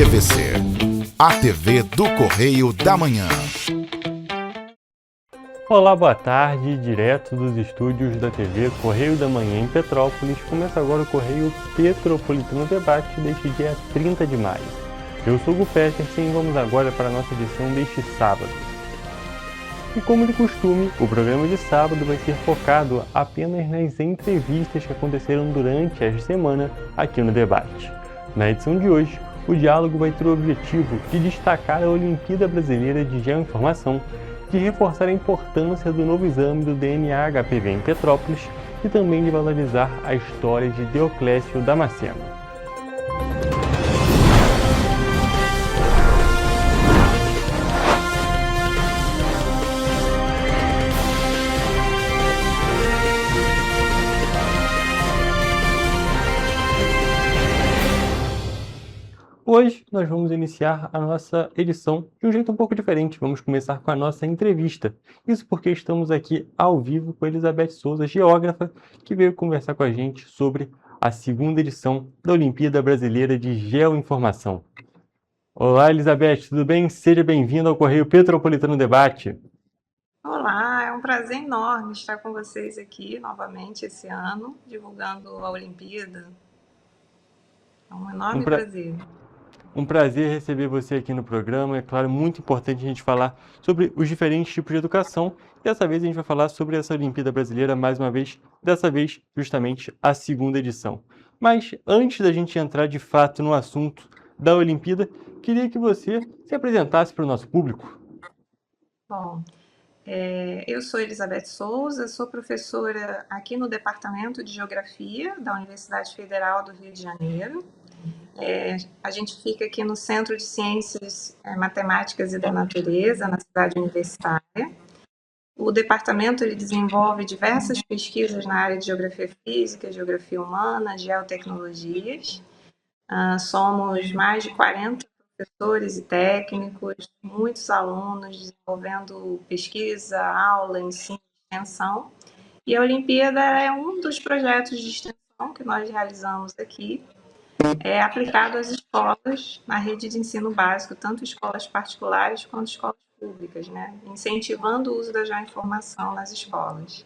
TVC, a TV do Correio da Manhã. Olá, boa tarde, direto dos estúdios da TV Correio da Manhã em Petrópolis. Começa agora o Correio Petropolitano Debate deste dia 30 de maio. Eu sou o Gu Petersen e vamos agora para a nossa edição deste sábado. E como de costume, o programa de sábado vai ser focado apenas nas entrevistas que aconteceram durante esta semana aqui no debate. Na edição de hoje, o diálogo vai ter o objetivo de destacar a Olimpíada Brasileira de Geoinformação, de reforçar a importância do novo exame do DNA-HPV em Petrópolis e também de valorizar a história de Deoclésio Damasceno. Hoje nós vamos iniciar a nossa edição de um jeito um pouco diferente. Vamos começar com a nossa entrevista. Isso porque estamos aqui ao vivo com Elizabeth Souza, geógrafa, que veio conversar com a gente sobre a segunda edição da Olimpíada Brasileira de Geoinformação. Olá, Elizabeth, tudo bem? Seja bem-vinda ao Correio Petropolitano Debate. Olá, é um prazer enorme estar com vocês aqui novamente esse ano, divulgando a Olimpíada. É um enorme prazer. Um prazer receber você aqui no programa. É claro, muito importante a gente falar sobre os diferentes tipos de educação. Dessa vez a gente vai falar sobre essa Olimpíada Brasileira mais uma vez, dessa vez justamente a segunda edição. Mas antes da gente entrar de fato no assunto da Olimpíada, queria que você se apresentasse para o nosso público. Bom, eu sou Elizabeth Souza, sou professora aqui no Departamento de Geografia da Universidade Federal do Rio de Janeiro. A gente fica aqui no Centro de Ciências Matemáticas e da Natureza, na cidade universitária. O departamento ele desenvolve diversas pesquisas na área de geografia física, geografia humana, geotecnologias. Somos mais de 40 professores e técnicos, muitos alunos desenvolvendo pesquisa, aula, ensino, extensão. E a Olimpíada é um dos projetos de extensão que nós realizamos aqui, aplicado às escolas na rede de ensino básico, tanto escolas particulares quanto escolas públicas, né? Incentivando o uso da geoinformação nas escolas.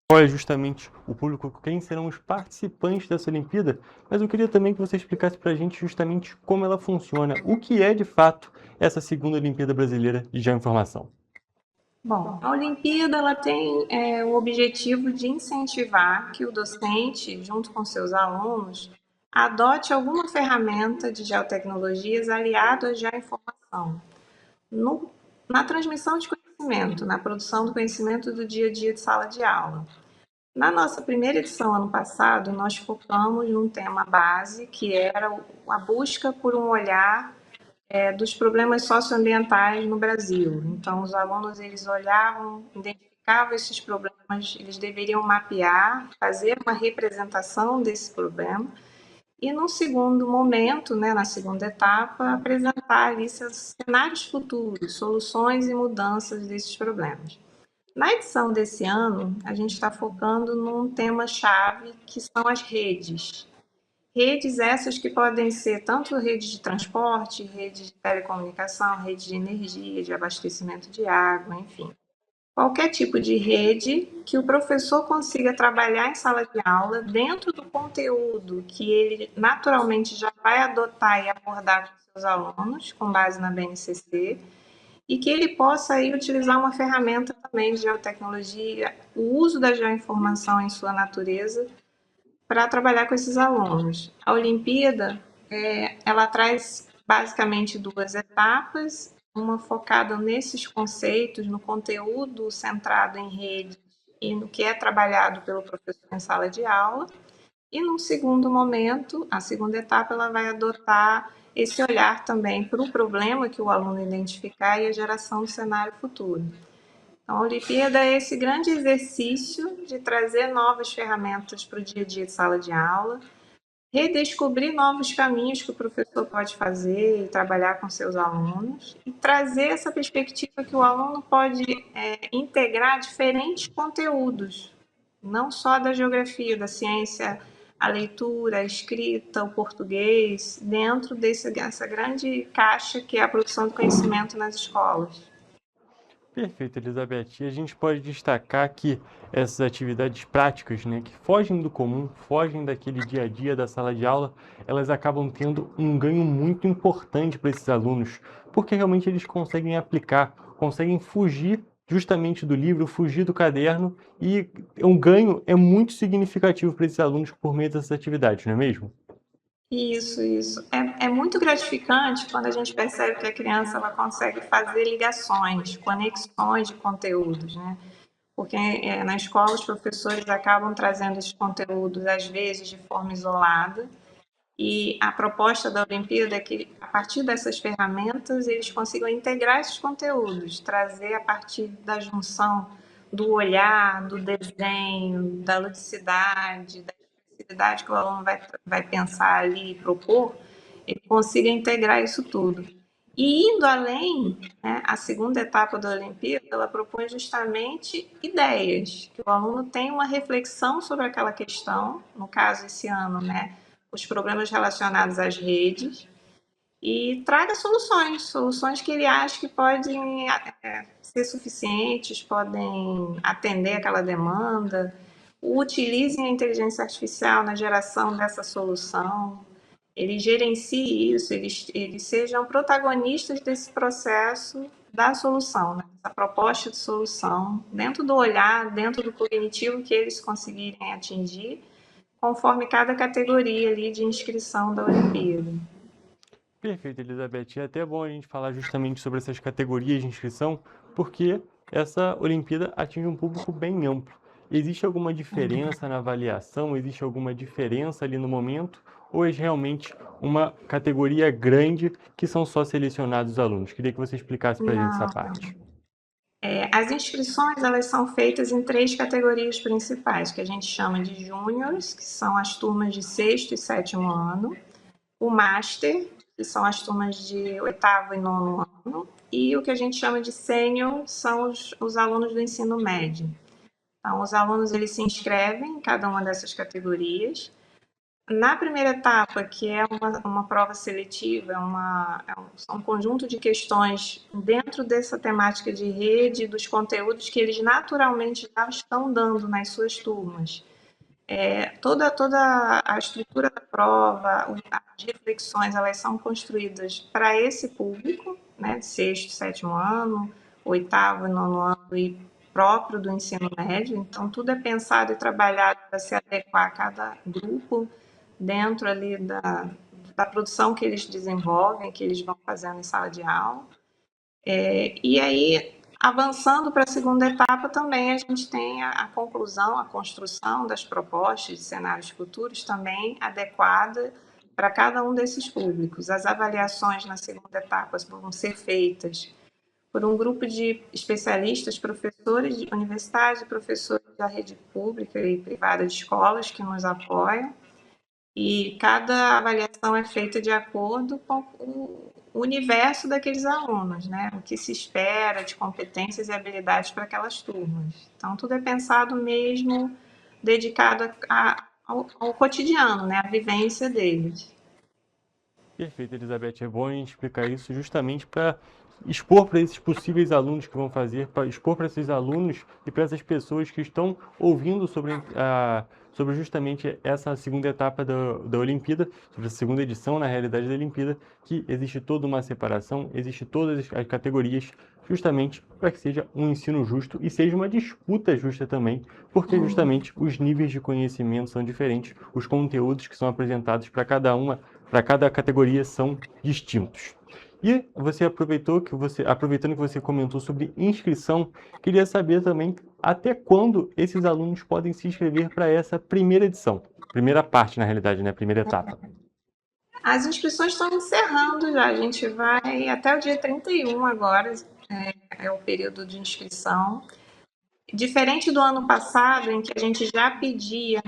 Qual é justamente o público, quem serão os participantes dessa Olimpíada, mas eu queria também que você explicasse para a gente justamente como ela funciona, o que é de fato essa segunda Olimpíada Brasileira de Geoinformação. Bom, a Olimpíada ela tem o objetivo de incentivar que o docente, junto com seus alunos, adote alguma ferramenta de geotecnologias aliado à geoinformação na transmissão de conhecimento, na produção do conhecimento do dia a dia de sala de aula. Na nossa primeira edição, ano passado, nós focamos num tema base, que era a busca por um olhar dos problemas socioambientais no Brasil. Então, os alunos, eles olhavam, identificavam esses problemas, eles deveriam mapear, fazer uma representação desse problema e, num segundo momento, né, na segunda etapa, apresentar ali seus cenários futuros, soluções e mudanças desses problemas. Na edição desse ano, a gente está focando num tema-chave, que são as redes. Redes essas que podem ser tanto redes de transporte, redes de telecomunicação, redes de energia, de abastecimento de água, enfim. Qualquer tipo de rede que o professor consiga trabalhar em sala de aula dentro do conteúdo que ele naturalmente já vai adotar e abordar com seus alunos, com base na BNCC, e que ele possa aí utilizar uma ferramenta também de geotecnologia, o uso da geoinformação em sua natureza, para trabalhar com esses alunos. A Olimpíada, ela traz basicamente duas etapas, uma focada nesses conceitos, no conteúdo centrado em rede e no que é trabalhado pelo professor em sala de aula, e num segundo momento, a segunda etapa, ela vai adotar esse olhar também para o problema que o aluno identificar e a geração do cenário futuro. Então, a Olimpíada é esse grande exercício de trazer novas ferramentas para o dia a dia de sala de aula, redescobrir novos caminhos que o professor pode fazer e trabalhar com seus alunos, e trazer essa perspectiva que o aluno pode integrar diferentes conteúdos, não só da geografia, da ciência a leitura, a escrita, o português, dentro dessa grande caixa que é a produção de conhecimento nas escolas. Perfeito, Elizabeth. E a gente pode destacar que essas atividades práticas, né, que fogem do comum, fogem daquele dia a dia da sala de aula, elas acabam tendo um ganho muito importante para esses alunos, porque realmente eles conseguem aplicar, conseguem fugir justamente do livro, fugir do caderno, e um ganho é muito significativo para esses alunos por meio dessas atividades, não é mesmo? Isso. É muito gratificante quando a gente percebe que a criança ela consegue fazer ligações, conexões de conteúdos, né? Porque na escola os professores acabam trazendo esses conteúdos, às vezes, de forma isolada, e a proposta da Olimpíada é que, a partir dessas ferramentas, eles consigam integrar esses conteúdos, trazer a partir da junção do olhar, do desenho, da ludicidade, da expressividade que o aluno vai pensar ali e propor, ele consiga integrar isso tudo. E indo além, né, a segunda etapa da Olimpíada, ela propõe justamente ideias, que o aluno tenha uma reflexão sobre aquela questão, no caso esse ano, né, os problemas relacionados às redes, e traga soluções que ele acha que podem ser suficientes, podem atender aquela demanda, utilizem a inteligência artificial na geração dessa solução, ele gerencie isso, eles sejam protagonistas desse processo da solução, né? Essa proposta de solução, dentro do olhar, dentro do cognitivo que eles conseguirem atingir, conforme cada categoria ali de inscrição da Olimpíada. Perfeito, Elizabeth. É até bom a gente falar justamente sobre essas categorias de inscrição, porque essa Olimpíada atinge um público bem amplo. Existe alguma diferença na avaliação? Existe alguma diferença ali no momento? Ou é realmente uma categoria grande que são só selecionados os alunos? Queria que você explicasse para a gente essa Não. parte. As inscrições elas são feitas em 3 categorias principais, que a gente chama de júniores, que são as turmas de sexto e sétimo ano, o master, que são as turmas de oitavo e nono ano, e o que a gente chama de sênior são os alunos do ensino médio. Então, os alunos eles se inscrevem em cada uma dessas categorias. Na primeira etapa, que é uma prova seletiva, são um conjunto de questões dentro dessa temática de rede, dos conteúdos que eles naturalmente já estão dando nas suas turmas. Toda a estrutura da prova, as reflexões, elas são construídas para esse público, né, sexto, sétimo ano, oitavo e nono ano e próprio do ensino médio. Então, tudo é pensado e trabalhado para se adequar a cada grupo dentro ali da produção que eles desenvolvem, que eles vão fazendo em sala de aula. E aí, avançando para a segunda etapa, também a gente tem a conclusão, a construção das propostas de cenários futuros também adequada para cada um desses públicos. As avaliações na segunda etapa vão ser feitas por um grupo de especialistas, professores de universidades e professores da rede pública e privada de escolas que nos apoiam, e cada avaliação é feita de acordo com o universo daqueles alunos, né? O que se espera de competências e habilidades para aquelas turmas. Então, tudo é pensado mesmo dedicado ao cotidiano, né? À vivência deles. Perfeito, Elizabeth. É bom a gente explicar isso justamente para expor para esses possíveis alunos que vão fazer, para expor para esses alunos e para essas pessoas que estão ouvindo sobre justamente essa segunda etapa da Olimpíada, sobre a segunda edição, na realidade, da Olimpíada, que existe toda uma separação, existe todas as categorias, justamente para que seja um ensino justo e seja uma disputa justa também, porque justamente os níveis de conhecimento são diferentes, os conteúdos que são apresentados para cada categoria são distintos. E você aproveitando que você comentou sobre inscrição, queria saber também até quando esses alunos podem se inscrever para essa primeira edição, primeira parte, na realidade, né? Primeira etapa. As inscrições estão encerrando já, a gente vai até o dia 31 agora, é o período de inscrição. Diferente do ano passado, em que a gente já pedia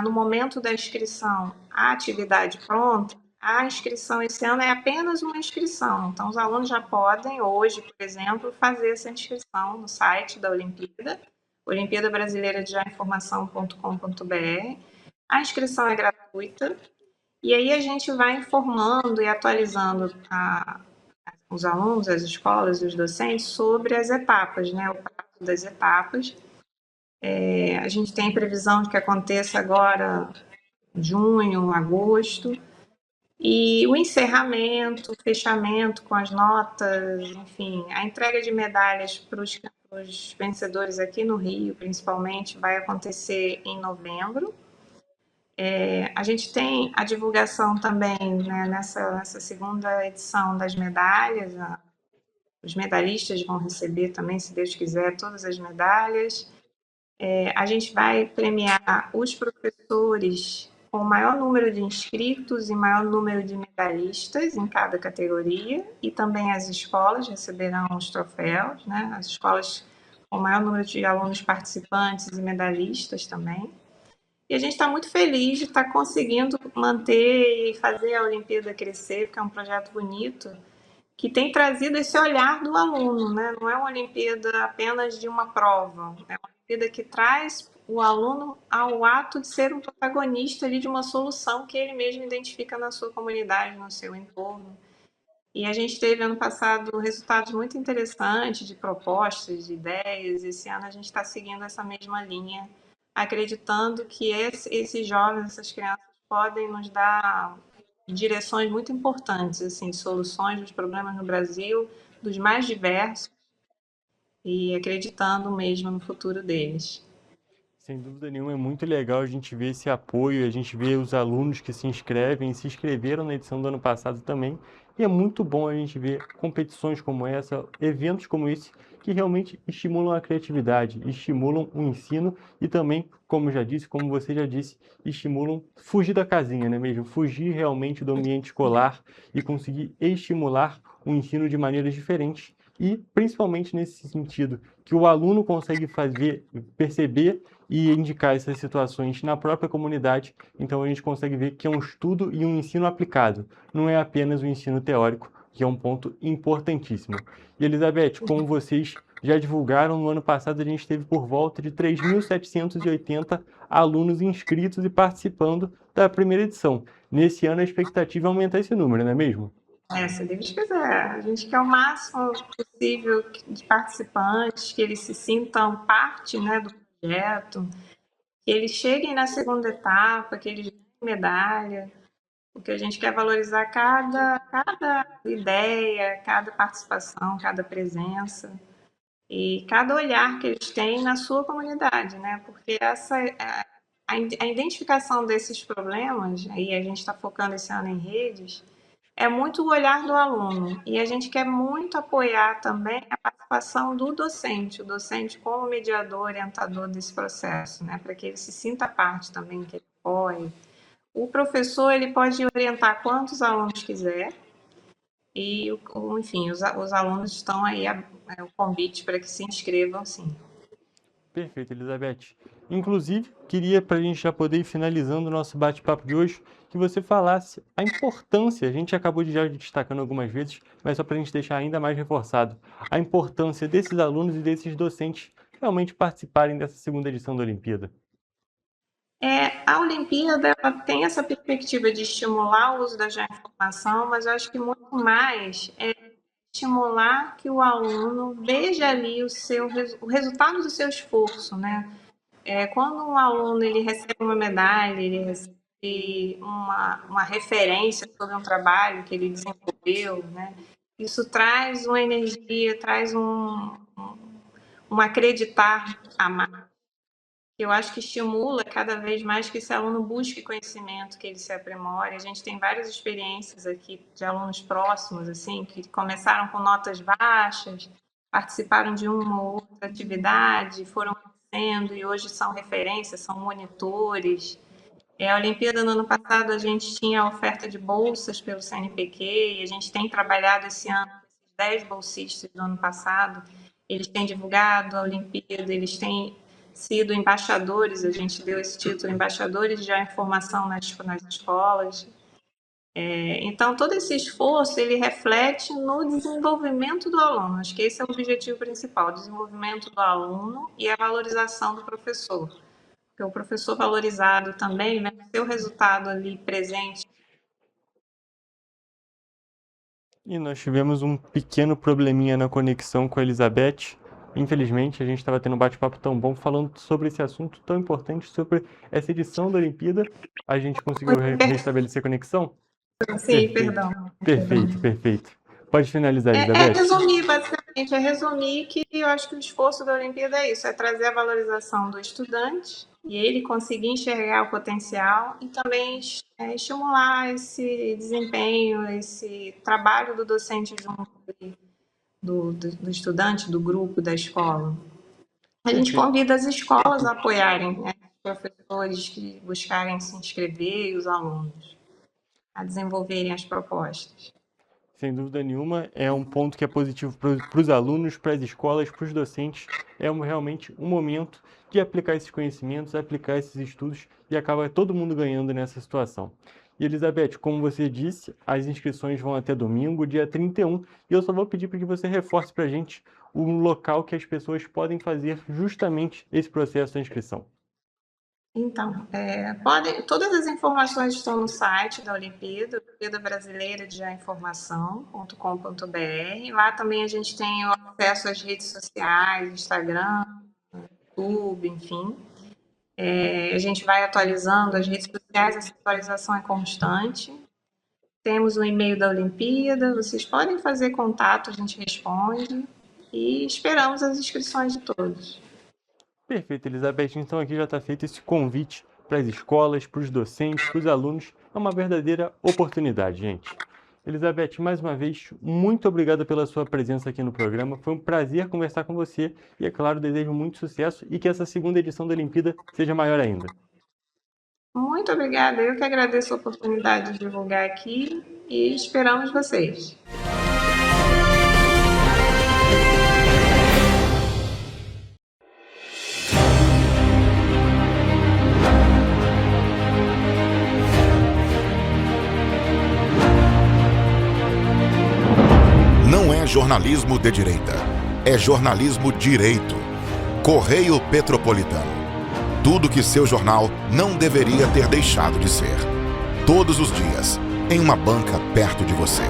no momento da inscrição a atividade pronta, a inscrição esse ano é apenas uma inscrição. Então, os alunos já podem, hoje, por exemplo, fazer essa inscrição no site da Olimpíada, Olimpíada Brasileira de Informação.com.br. A inscrição é gratuita e aí a gente vai informando e atualizando os alunos, as escolas e os docentes sobre as etapas, né? O prazo das etapas. A gente tem previsão de que aconteça agora junho, agosto, e o encerramento, o fechamento com as notas, enfim, a entrega de medalhas para os vencedores aqui no Rio, principalmente, vai acontecer em novembro. A gente tem a divulgação também, né, nessa segunda edição das medalhas. Os medalhistas vão receber também, se Deus quiser, todas as medalhas. A gente vai premiar os professores com maior número de inscritos e maior número de medalhistas em cada categoria, e também as escolas receberão os troféus, né? As escolas com maior número de alunos participantes e medalhistas também. E a gente está muito feliz de estar conseguindo manter e fazer a Olimpíada crescer, porque é um projeto bonito, que tem trazido esse olhar do aluno, né? Não é uma Olimpíada apenas de uma prova, é uma Olimpíada que traz o aluno ao ato de ser um protagonista ali de uma solução que ele mesmo identifica na sua comunidade, no seu entorno. E a gente teve ano passado resultados muito interessantes de propostas, de ideias. Esse ano a gente está seguindo essa mesma linha, acreditando que esses jovens, essas crianças podem nos dar direções muito importantes, assim, de soluções dos problemas no Brasil, dos mais diversos, e acreditando mesmo no futuro deles. Sem dúvida nenhuma, é muito legal a gente ver esse apoio, a gente ver os alunos que se inscrevem, se inscreveram na edição do ano passado também. E é muito bom a gente ver competições como essa, eventos como esse, que realmente estimulam a criatividade, estimulam o ensino e também, como já disse, como você já disse, estimulam fugir da casinha, né mesmo? Fugir realmente do ambiente escolar e conseguir estimular o ensino de maneiras diferentes. E principalmente nesse sentido, que o aluno consegue fazer, perceber e indicar essas situações na própria comunidade. Então a gente consegue ver que é um estudo e um ensino aplicado, não é apenas um ensino teórico, que é um ponto importantíssimo. E Elizabeth, como vocês já divulgaram, no ano passado a gente teve por volta de 3.780 alunos inscritos e participando da primeira edição. Nesse ano a expectativa é aumentar esse número, não é mesmo? Se Deus quiser. A gente quer o máximo possível de participantes, que eles se sintam parte, né, do projeto, que eles cheguem na segunda etapa, que eles ganhem medalha, porque a gente quer valorizar cada ideia, cada participação, cada presença e cada olhar que eles têm na sua comunidade, né? Porque a identificação desses problemas, aí a gente está focando esse ano em redes, é muito o olhar do aluno. E a gente quer muito apoiar também a participação do docente, o docente como mediador, orientador desse processo, né? Para que ele se sinta parte também, que ele apoie. O professor ele pode orientar quantos alunos quiser, e, enfim, os alunos estão aí, o convite para que se inscrevam, sim. Perfeito, Elizabeth. Inclusive, queria, para a gente já poder ir finalizando o nosso bate-papo de hoje, que você falasse a importância, a gente acabou de já destacando algumas vezes, mas só para a gente deixar ainda mais reforçado, a importância desses alunos e desses docentes realmente participarem dessa segunda edição da Olimpíada. A Olimpíada ela tem essa perspectiva de estimular o uso da geoinformação, mas eu acho que muito mais é estimular que o aluno veja ali o resultado do seu esforço, né? Quando um aluno ele recebe uma medalha, ele recebe uma referência sobre um trabalho que ele desenvolveu, né? Isso traz uma energia, traz um acreditar a mais, que eu acho que estimula cada vez mais que esse aluno busque conhecimento, que ele se aprimore. A gente tem várias experiências aqui de alunos próximos, assim, que começaram com notas baixas, participaram de uma ou outra atividade, foram crescendo e hoje são referências, são monitores. A Olimpíada no ano passado a gente tinha a oferta de bolsas pelo CNPq e a gente tem trabalhado esse ano com esses 10 bolsistas do ano passado. Eles têm divulgado a Olimpíada, eles têm sido embaixadores, a gente deu esse título, embaixadores de informação nas escolas. Então, todo esse esforço, ele reflete no desenvolvimento do aluno. Acho que esse é o objetivo principal, o desenvolvimento do aluno e a valorização do professor. porque o professor valorizado também, né, seu resultado ali presente. E nós tivemos um pequeno probleminha na conexão com a Elizabeth. Infelizmente, a gente estava tendo um bate-papo tão bom falando sobre esse assunto tão importante, sobre essa edição da Olimpíada. A gente conseguiu restabelecer a conexão? Sim, Perfeito. perdão. Perfeito. Pode finalizar, É Elizabeth. resumir, basicamente, é resumir que eu acho que o esforço da Olimpíada é isso, é trazer a valorização do estudante e ele conseguir enxergar o potencial e também estimular esse desempenho, esse trabalho do docente junto do estudante, do grupo, da escola. A gente convida as escolas a apoiarem, né, os professores que buscarem se inscrever e os alunos a desenvolverem as propostas. Sem dúvida nenhuma, é um ponto que é positivo para os alunos, para as escolas, para os docentes. É realmente um momento de aplicar esses conhecimentos, aplicar esses estudos e acaba todo mundo ganhando nessa situação. E Elizabeth, como você disse, as inscrições vão até domingo, dia 31, e eu só vou pedir para que você reforce para a gente o local que as pessoas podem fazer justamente esse processo de inscrição. Então, todas as informações estão no site da Olimpíada, Olimpíada Brasileira de Informação.com.br. Lá também a gente tem o acesso às redes sociais, Instagram, YouTube, enfim. A gente vai atualizando as redes sociais, essa atualização é constante. Temos o e-mail da Olimpíada, vocês podem fazer contato, a gente responde e esperamos as inscrições de todos. Perfeito, Elizabeth. Então aqui já está feito esse convite para as escolas, para os docentes, para os alunos. É uma verdadeira oportunidade, gente. Elizabeth, mais uma vez, muito obrigado pela sua presença aqui no programa. Foi um prazer conversar com você e, é claro, desejo muito sucesso e que essa segunda edição da Olimpíada seja maior ainda. Muito obrigada. Eu que agradeço a oportunidade de divulgar aqui e esperamos vocês. Não é jornalismo de direita, é jornalismo direito. Correio Petropolitano. Tudo que seu jornal não deveria ter deixado de ser. Todos os dias, em uma banca perto de você.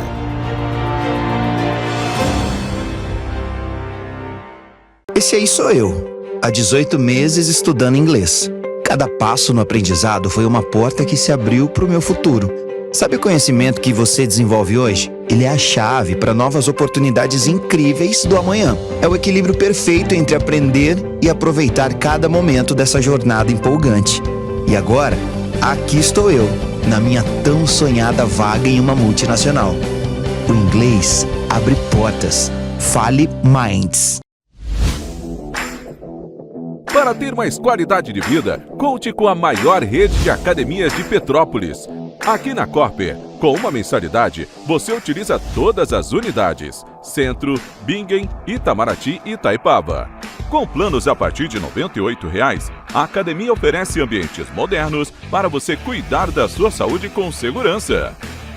Esse aí sou eu, há 18 meses estudando inglês. Cada passo no aprendizado foi uma porta que se abriu para o meu futuro. Sabe o conhecimento que você desenvolve hoje? Ele é a chave para novas oportunidades incríveis do amanhã. É o equilíbrio perfeito entre aprender e aproveitar cada momento dessa jornada empolgante. E agora, aqui estou eu, na minha tão sonhada vaga em uma multinacional. O inglês abre portas. Fale Minds. Para ter mais qualidade de vida, conte com a maior rede de academias de Petrópolis. Aqui na Corper, com uma mensalidade, você utiliza todas as unidades: Centro, Bingen, Itamaraty e Itaipava. Com planos a partir de R$ 98,00, a academia oferece ambientes modernos para você cuidar da sua saúde com segurança.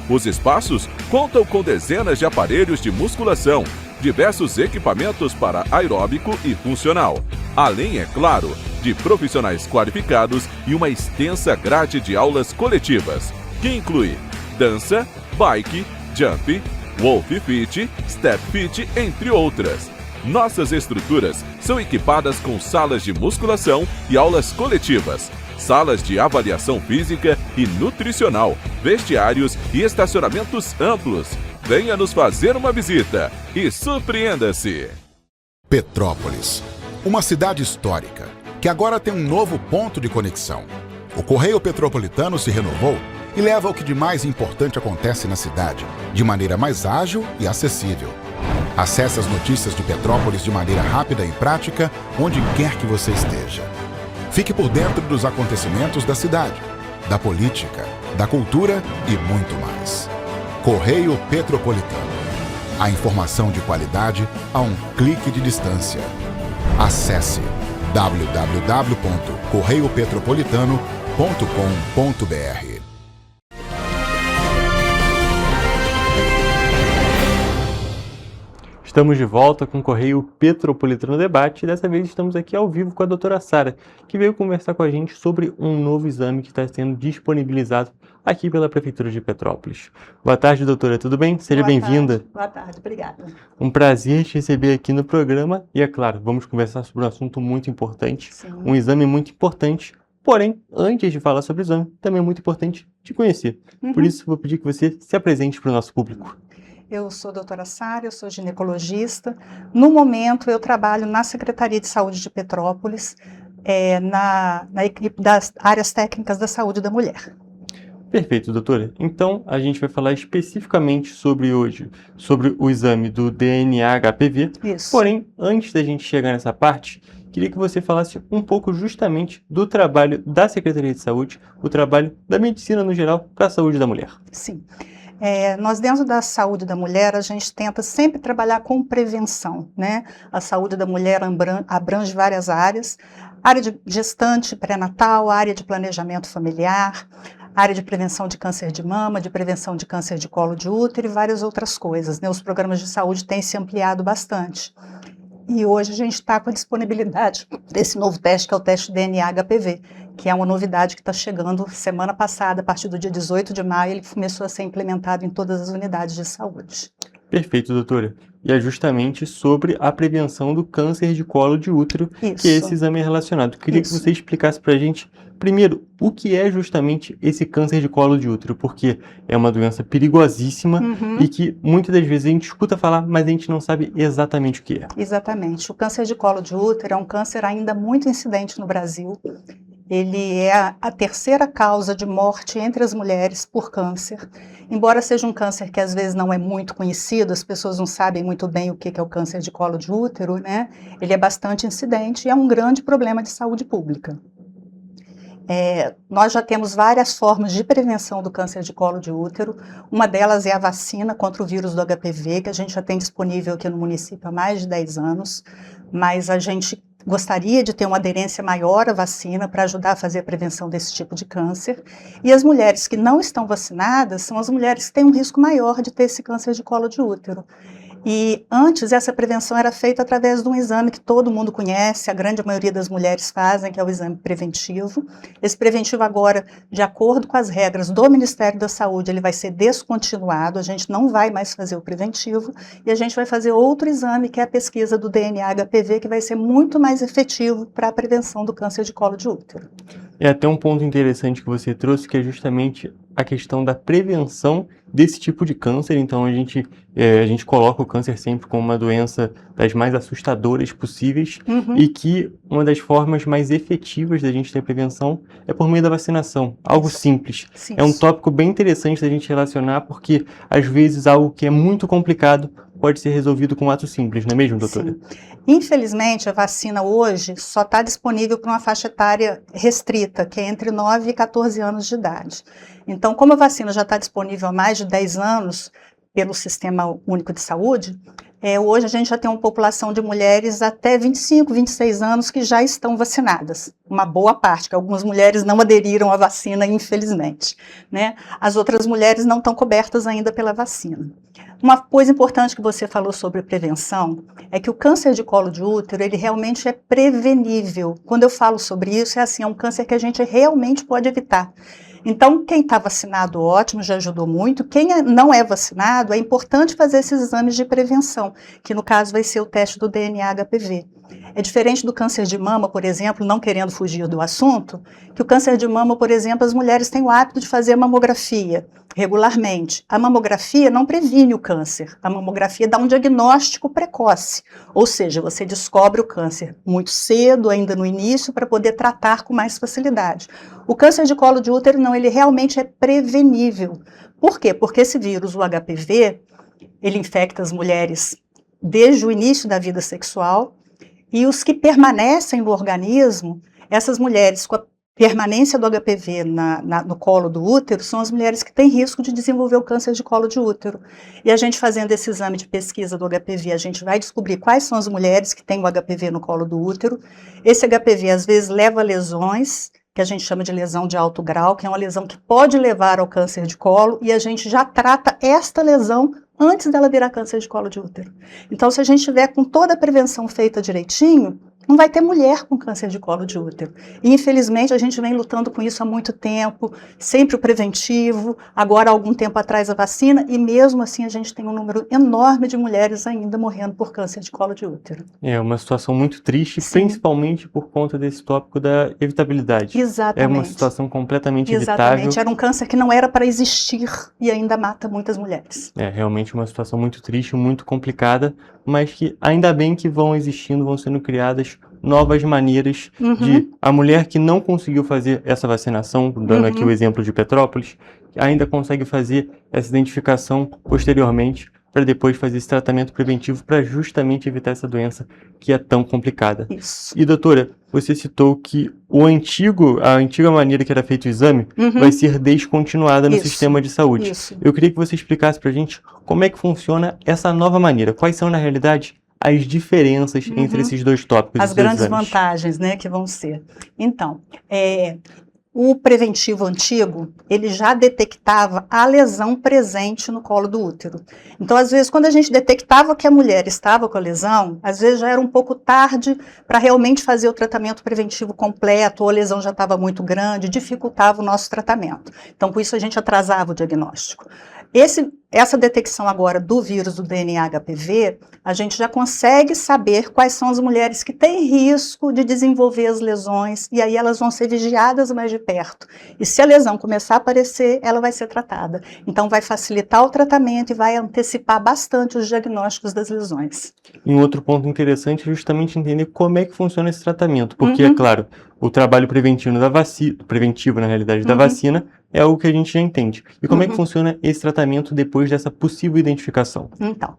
Os espaços contam com dezenas de aparelhos de musculação, diversos equipamentos para aeróbico e funcional, além, é claro, de profissionais qualificados e uma extensa grade de aulas coletivas, que inclui dança, bike, jump, wolf fit, step fit, entre outras. Nossas estruturas são equipadas com salas de musculação e aulas coletivas, salas de avaliação física e nutricional, vestiários e estacionamentos amplos. Venha nos fazer uma visita e surpreenda-se! Petrópolis, uma cidade histórica, que agora tem um novo ponto de conexão. O Correio Petropolitano se renovou e leva o que de mais importante acontece na cidade, de maneira mais ágil e acessível. Acesse as notícias de Petrópolis de maneira rápida e prática, onde quer que você esteja. Fique por dentro dos acontecimentos da cidade, da política, da cultura e muito mais. Correio Petropolitano. A informação de qualidade a um clique de distância. Acesse www.correiopetropolitano.com.br. Estamos de volta com o Correio Petropolitano Debate e dessa vez estamos aqui ao vivo com a doutora Sara, que veio conversar com a gente sobre um novo exame que está sendo disponibilizado aqui pela Prefeitura de Petrópolis. Boa tarde, doutora, tudo bem? Seja bem-vinda. Boa tarde, obrigada. Um prazer te receber aqui no programa e, é claro, vamos conversar sobre um assunto muito importante, Sim. um exame muito importante. Porém, antes de falar sobre o exame, também é muito importante te conhecer. Por isso, vou pedir que você se apresente para o nosso público. Eu sou a doutora Sara, eu sou ginecologista. No momento, eu trabalho na Secretaria de Saúde de Petrópolis, na equipe das áreas técnicas da saúde da mulher. Perfeito, doutora. Então, a gente vai falar especificamente sobre o exame do DNA-HPV. Isso. Porém, antes da gente chegar nessa parte, queria que você falasse um pouco justamente do trabalho da Secretaria de Saúde, o trabalho da medicina no geral para a saúde da mulher. Sim. Nós, dentro da saúde da mulher, a gente tenta sempre trabalhar com prevenção, né? A saúde da mulher abrange várias áreas, área de gestante, pré-natal, área de planejamento familiar, área de prevenção de câncer de mama, de prevenção de câncer de colo de útero e várias outras coisas, né? Os programas de saúde têm se ampliado bastante. E hoje a gente está com a disponibilidade desse novo teste, que é o teste DNA-HPV, que é uma novidade que está chegando semana passada, a partir do dia 18 de maio, ele começou a ser implementado em todas as unidades de saúde. Perfeito, doutora. E é justamente sobre a prevenção do câncer de colo de útero que esse exame é relacionado. Queria que você explicasse para a gente, primeiro, o que é justamente esse câncer de colo de útero, porque é uma doença perigosíssima e que muitas das vezes a gente escuta falar, mas a gente não sabe exatamente o que é. Exatamente. O câncer de colo de útero é um câncer ainda muito incidente no Brasil. Ele é a terceira causa de morte entre as mulheres por câncer. Embora seja um câncer que às vezes não é muito conhecido, as pessoas não sabem muito bem o que é o câncer de colo de útero, né? Ele é bastante incidente e é um grande problema de saúde pública. Nós já temos várias formas de prevenção do câncer de colo de útero. Uma delas é a vacina contra o vírus do HPV, que a gente já tem disponível aqui no município há mais de 10 anos, mas a gente gostaria de ter uma aderência maior à vacina para ajudar a fazer a prevenção desse tipo de câncer. E as mulheres que não estão vacinadas são as mulheres que têm um risco maior de ter esse câncer de colo de útero. E antes essa prevenção era feita através de um exame que todo mundo conhece, a grande maioria das mulheres fazem, que é o exame preventivo. Esse preventivo agora, de acordo com as regras do Ministério da Saúde, ele vai ser descontinuado, a gente não vai mais fazer o preventivo e a gente vai fazer outro exame, que é a pesquisa do DNA-HPV, que vai ser muito mais efetivo para a prevenção do câncer de colo de útero. É até um ponto interessante que você trouxe, que é justamente a questão da prevenção desse tipo de câncer. Então a gente coloca o câncer sempre como uma doença das mais assustadoras possíveis e que uma das formas mais efetivas da gente ter prevenção é por meio da vacinação, algo simples. Sim, é um tópico bem interessante da gente relacionar, porque às vezes algo que é muito complicado pode ser resolvido com um ato simples, não é mesmo, doutora? Sim. Infelizmente, a vacina hoje só está disponível para uma faixa etária restrita, que é entre 9 e 14 anos de idade. Então, como a vacina já está disponível há mais de 10 anos pelo Sistema Único de Saúde, hoje a gente já tem uma população de mulheres até 25, 26 anos que já estão vacinadas. Uma boa parte, que algumas mulheres não aderiram à vacina, infelizmente, né? As outras mulheres não estão cobertas ainda pela vacina. Uma coisa importante que você falou sobre prevenção é que o câncer de colo de útero, ele realmente é prevenível. Quando eu falo sobre isso, é um câncer que a gente realmente pode evitar. Então, quem está vacinado, ótimo, já ajudou muito. Quem não é vacinado, é importante fazer esses exames de prevenção, que no caso vai ser o teste do DNA-HPV. É diferente do câncer de mama, por exemplo, não querendo fugir do assunto, que o câncer de mama, por exemplo, as mulheres têm o hábito de fazer mamografia regularmente. A mamografia não previne o câncer, a mamografia dá um diagnóstico precoce, ou seja, você descobre o câncer muito cedo, ainda no início, para poder tratar com mais facilidade. O câncer de colo de útero não, ele realmente é prevenível. Por quê? Porque esse vírus, o HPV, ele infecta as mulheres desde o início da vida sexual, e os que permanecem no organismo, essas mulheres com a permanência do HPV no colo do útero, são as mulheres que têm risco de desenvolver o câncer de colo de útero. E a gente fazendo esse exame de pesquisa do HPV, a gente vai descobrir quais são as mulheres que têm o HPV no colo do útero. Esse HPV às vezes leva a lesões, que a gente chama de lesão de alto grau, que é uma lesão que pode levar ao câncer de colo, e a gente já trata esta lesão antes dela virar câncer de colo de útero. Então, se a gente tiver com toda a prevenção feita direitinho, não vai ter mulher com câncer de colo de útero. E, infelizmente, a gente vem lutando com isso há muito tempo, sempre o preventivo, agora há algum tempo atrás a vacina, e mesmo assim a gente tem um número enorme de mulheres ainda morrendo por câncer de colo de útero. É uma situação muito triste, Sim. principalmente por conta desse tópico da evitabilidade. Exatamente. É uma situação completamente Exatamente. evitável. Era um câncer que não era para existir e ainda mata muitas mulheres. É realmente uma situação muito triste, muito complicada, mas que ainda bem que vão existindo, vão sendo criadas novas maneiras de a mulher que não conseguiu fazer essa vacinação, dando aqui o exemplo de Petrópolis, ainda consegue fazer essa identificação posteriormente para depois fazer esse tratamento preventivo para justamente evitar essa doença que é tão complicada. Isso. E doutora, você citou que a antiga maneira que era feito o exame vai ser descontinuada no Isso. sistema de saúde. Isso. Eu queria que você explicasse para a gente como é que funciona essa nova maneira. Quais são, na realidade, as diferenças entre esses dois tópicos? As grandes vantagens, né, que vão ser. Então, o preventivo antigo, ele já detectava a lesão presente no colo do útero. Então, às vezes, quando a gente detectava que a mulher estava com a lesão, às vezes já era um pouco tarde para realmente fazer o tratamento preventivo completo, ou a lesão já estava muito grande, dificultava o nosso tratamento. Então, com isso, a gente atrasava o diagnóstico. Essa detecção agora do vírus do DNA HPV, a gente já consegue saber quais são as mulheres que têm risco de desenvolver as lesões, e aí elas vão ser vigiadas mais de perto. E se a lesão começar a aparecer, ela vai ser tratada. Então vai facilitar o tratamento e vai antecipar bastante os diagnósticos das lesões. E um outro ponto interessante é justamente entender como é que funciona esse tratamento, porque, é claro, o trabalho preventivo na realidade, da vacina, é algo que a gente já entende. E como é que funciona esse tratamento depois dessa possível identificação? Então,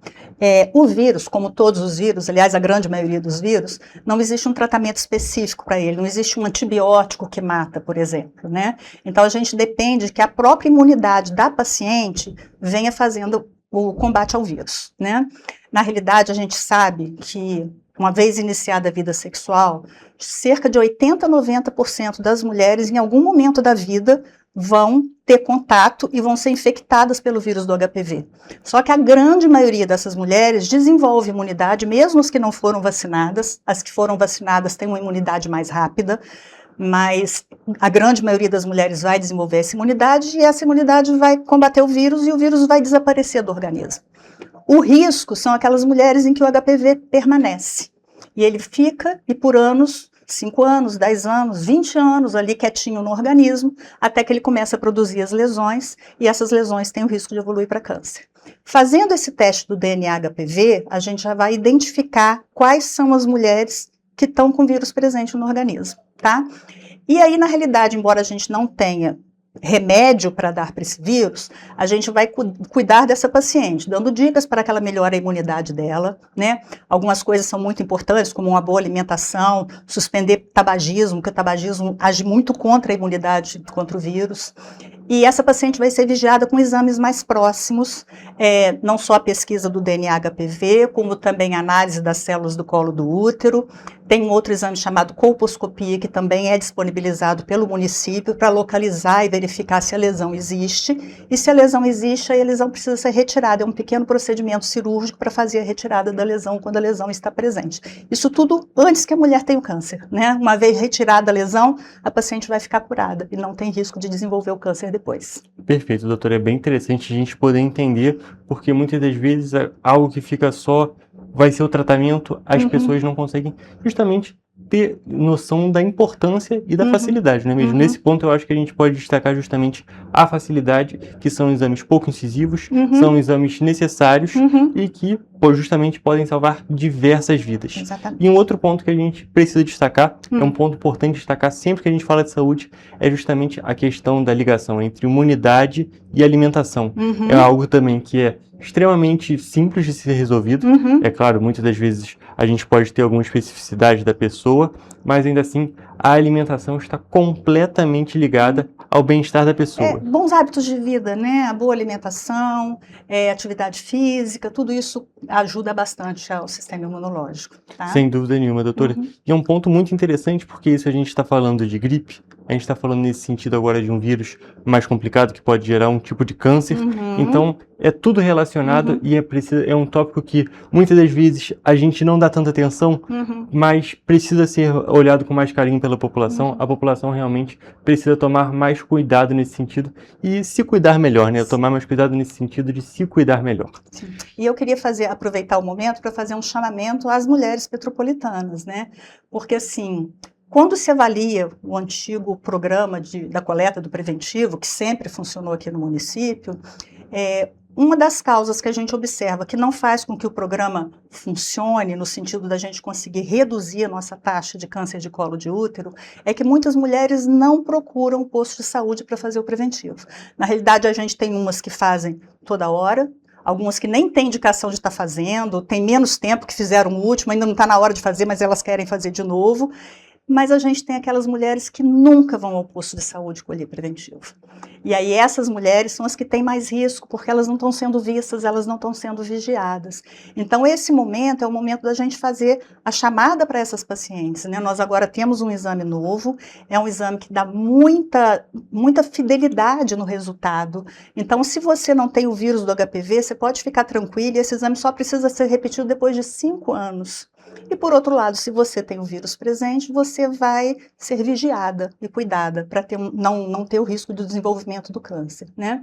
o vírus, como todos os vírus, aliás, a grande maioria dos vírus, não existe um tratamento específico para ele, não existe um antibiótico que mata, por exemplo, né? Então, a gente depende que a própria imunidade da paciente venha fazendo o combate ao vírus, né? Na realidade, a gente sabe que, uma vez iniciada a vida sexual, cerca de 80% a 90% das mulheres, em algum momento da vida, vão ter contato e vão ser infectadas pelo vírus do HPV. Só que a grande maioria dessas mulheres desenvolve imunidade, mesmo as que não foram vacinadas. As que foram vacinadas têm uma imunidade mais rápida, mas a grande maioria das mulheres vai desenvolver essa imunidade e essa imunidade vai combater o vírus e o vírus vai desaparecer do organismo. O risco são aquelas mulheres em que o HPV permanece. E ele fica, e por anos, 5 anos, 10 anos, 20 anos ali quietinho no organismo, até que ele começa a produzir as lesões, e essas lesões têm o risco de evoluir para câncer. Fazendo esse teste do DNA HPV, a gente já vai identificar quais são as mulheres que estão com vírus presente no organismo, tá? E aí, na realidade, embora a gente não tenha remédio para dar para esse vírus, a gente vai cuidar dessa paciente, dando dicas para que ela melhore a imunidade dela, né? Algumas coisas são muito importantes, como uma boa alimentação, suspender tabagismo, porque o tabagismo age muito contra a imunidade contra o vírus. E essa paciente vai ser vigiada com exames mais próximos, não só a pesquisa do DNA HPV, como também a análise das células do colo do útero. Tem um outro exame chamado colposcopia, que também é disponibilizado pelo município para localizar e verificar se a lesão existe. E se a lesão existe, aí a lesão precisa ser retirada. É um pequeno procedimento cirúrgico para fazer a retirada da lesão quando a lesão está presente. Isso tudo antes que a mulher tenha o câncer, né? Uma vez retirada a lesão, a paciente vai ficar curada e não tem risco de desenvolver o câncer depois. Perfeito, doutor. É bem interessante a gente poder entender, porque muitas das vezes algo que fica só vai ser o tratamento, as pessoas não conseguem justamente ter noção da importância e da facilidade, não é mesmo? Nesse ponto eu acho que a gente pode destacar justamente a facilidade, que são exames pouco incisivos, são exames necessários e que justamente podem salvar diversas vidas. Exatamente. E um outro ponto que a gente precisa destacar, é um ponto importante destacar sempre que a gente fala de saúde, é justamente a questão da ligação entre imunidade e alimentação. É algo também que é extremamente simples de ser resolvido. É claro, muitas das vezes a gente pode ter alguma especificidade da pessoa, mas ainda assim a alimentação está completamente ligada ao bem-estar da pessoa. Bons hábitos de vida, né? A boa alimentação, atividade física, tudo isso ajuda bastante ao sistema imunológico. Tá? Sem dúvida nenhuma, doutora. E é um ponto muito interessante, porque isso a gente está falando de gripe, a gente está falando nesse sentido agora de um vírus mais complicado que pode gerar um tipo de câncer. Então, é tudo relacionado e é um tópico que muitas das vezes a gente não dá tanta atenção, mas precisa ser olhado com mais carinho pela população. A população realmente precisa tomar mais cuidado nesse sentido e se cuidar melhor, né? Tomar mais cuidado nesse sentido de se cuidar melhor. Sim. E eu queria aproveitar o momento para fazer um chamamento às mulheres petropolitanas, né? Porque, assim, quando se avalia o antigo programa da coleta do preventivo, que sempre funcionou aqui no município, uma das causas que a gente observa que não faz com que o programa funcione no sentido da gente conseguir reduzir a nossa taxa de câncer de colo de útero é que muitas mulheres não procuram o posto de saúde para fazer o preventivo. Na realidade, a gente tem umas que fazem toda hora, algumas que nem têm indicação de estar fazendo, tem menos tempo que fizeram o último, ainda não está na hora de fazer, mas elas querem fazer de novo. Mas a gente tem aquelas mulheres que nunca vão ao posto de saúde colher preventivo. E aí essas mulheres são as que têm mais risco, porque elas não estão sendo vistas, elas não estão sendo vigiadas. Então esse momento é o momento da gente fazer a chamada para essas pacientes, né? Nós agora temos um exame novo, é um exame que dá muita fidelidade no resultado. Então se você não tem o vírus do HPV, você pode ficar tranquilo, e esse exame só precisa ser repetido depois de 5 anos. E, por outro lado, se você tem o vírus presente, você vai ser vigiada e cuidada para não ter o risco do desenvolvimento do câncer, né?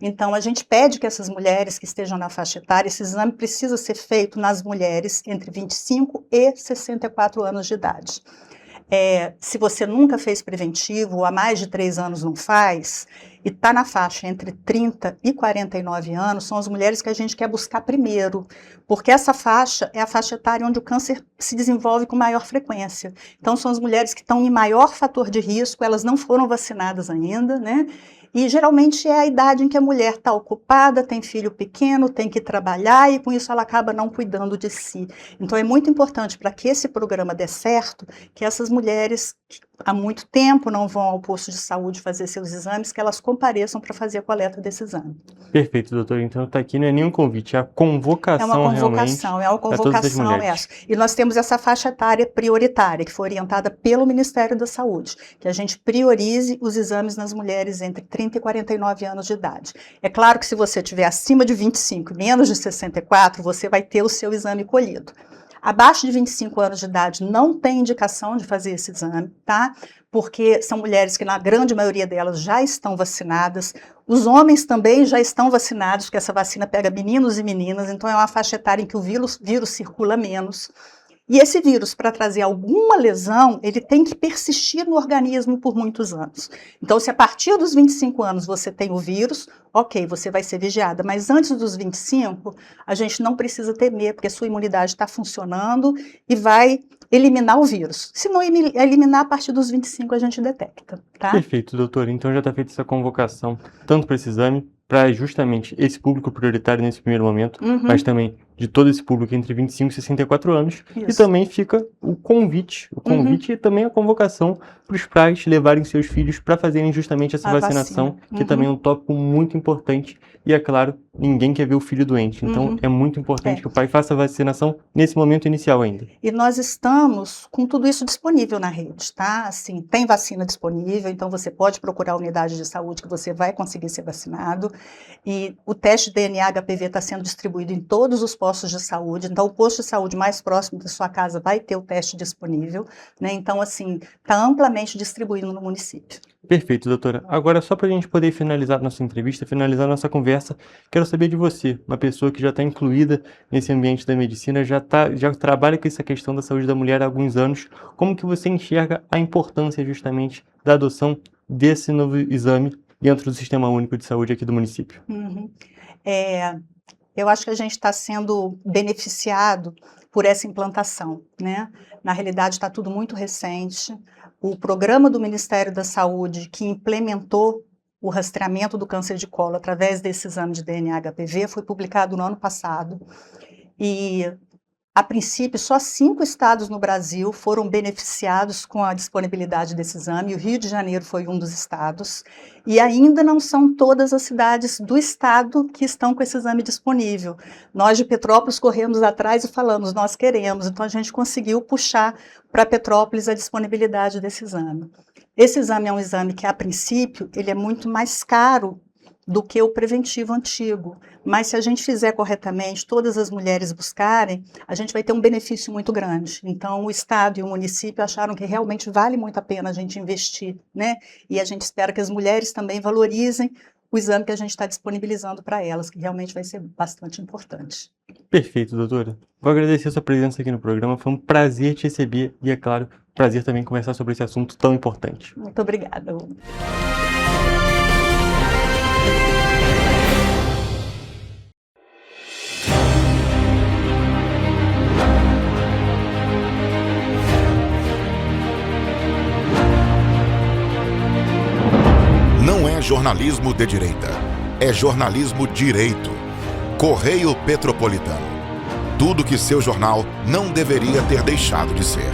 Então, a gente pede que essas mulheres que estejam na faixa etária, esse exame precisa ser feito nas mulheres entre 25 e 64 anos de idade. Se você nunca fez preventivo, ou há mais de 3 anos não faz, e está na faixa entre 30 e 49 anos, são as mulheres que a gente quer buscar primeiro, porque essa faixa é a faixa etária onde o câncer se desenvolve com maior frequência. Então, são as mulheres que estão em maior fator de risco, elas não foram vacinadas ainda, né? E geralmente é a idade em que a mulher está ocupada, tem filho pequeno, tem que trabalhar e com isso ela acaba não cuidando de si. Então é muito importante para que esse programa dê certo, que essas mulheres que há muito tempo não vão ao posto de saúde fazer seus exames, que elas compareçam para fazer a coleta desse exame. Perfeito, doutor. Então está aqui, não é nenhum convite, é a convocação realmente. É uma convocação essa. E nós temos essa faixa etária prioritária, que foi orientada pelo Ministério da Saúde, que a gente priorize os exames nas mulheres entre 30 e 49 anos de idade. É claro que se você tiver acima de 25 e menos de 64, você vai ter o seu exame colhido. Abaixo de 25 anos de idade não tem indicação de fazer esse exame, tá? Porque são mulheres que na grande maioria delas já estão vacinadas. Os homens também já estão vacinados, porque essa vacina pega meninos e meninas, então é uma faixa etária em que o vírus circula menos. E esse vírus, para trazer alguma lesão, ele tem que persistir no organismo por muitos anos. Então, se a partir dos 25 anos você tem o vírus, ok, você vai ser vigiada. Mas antes dos 25, a gente não precisa temer, porque a sua imunidade está funcionando e vai eliminar o vírus. Se não eliminar, a partir dos 25 a gente detecta, tá? Perfeito, doutor. Então já está feita essa convocação, tanto para esse exame, para justamente esse público prioritário nesse primeiro momento, mas também de todo esse público entre 25 e 64 anos. Isso. E também fica o convite e também a convocação para os pais levarem seus filhos para fazerem justamente essa vacinação, que também é um tópico muito importante. E é claro, ninguém quer ver o filho doente. Então é muito importante que o pai faça a vacinação nesse momento inicial ainda. E nós estamos com tudo isso disponível na rede, tá? Assim, tem vacina disponível, então você pode procurar a unidade de saúde que você vai conseguir ser vacinado. E o teste de DNA HPV está sendo distribuído em todos os postos de saúde, então o posto de saúde mais próximo da sua casa vai ter o teste disponível, né? Então, assim, está amplamente distribuído no município. Perfeito, doutora. Agora, só para a gente poder finalizar nossa entrevista, finalizar nossa conversa, quero saber de você, uma pessoa que já está incluída nesse ambiente da medicina, já trabalha com essa questão da saúde da mulher há alguns anos, como que você enxerga a importância justamente da adoção desse novo exame dentro do Sistema Único de Saúde aqui do município? Eu acho que a gente está sendo beneficiado por essa implantação, né? Na realidade, está tudo muito recente. O programa do Ministério da Saúde, que implementou o rastreamento do câncer de colo através desse exame de DNA HPV, foi publicado no ano passado. E, a princípio, só 5 estados no Brasil foram beneficiados com a disponibilidade desse exame. O Rio de Janeiro foi um dos estados. E ainda não são todas as cidades do estado que estão com esse exame disponível. Nós de Petrópolis corremos atrás e falamos, nós queremos. Então a gente conseguiu puxar para Petrópolis a disponibilidade desse exame. Esse exame é um exame que, a princípio, ele é muito mais caro do que o preventivo antigo. Mas se a gente fizer corretamente, todas as mulheres buscarem, a gente vai ter um benefício muito grande. Então, o Estado e o município acharam que realmente vale muito a pena a gente investir, né? E a gente espera que as mulheres também valorizem o exame que a gente está disponibilizando para elas, que realmente vai ser bastante importante. Perfeito, doutora. Vou agradecer a sua presença aqui no programa. Foi um prazer te receber e, é claro, prazer também conversar sobre esse assunto tão importante. Muito obrigada. Não é jornalismo de direita, é jornalismo direito. Correio Petropolitano. Tudo que seu jornal não deveria ter deixado de ser.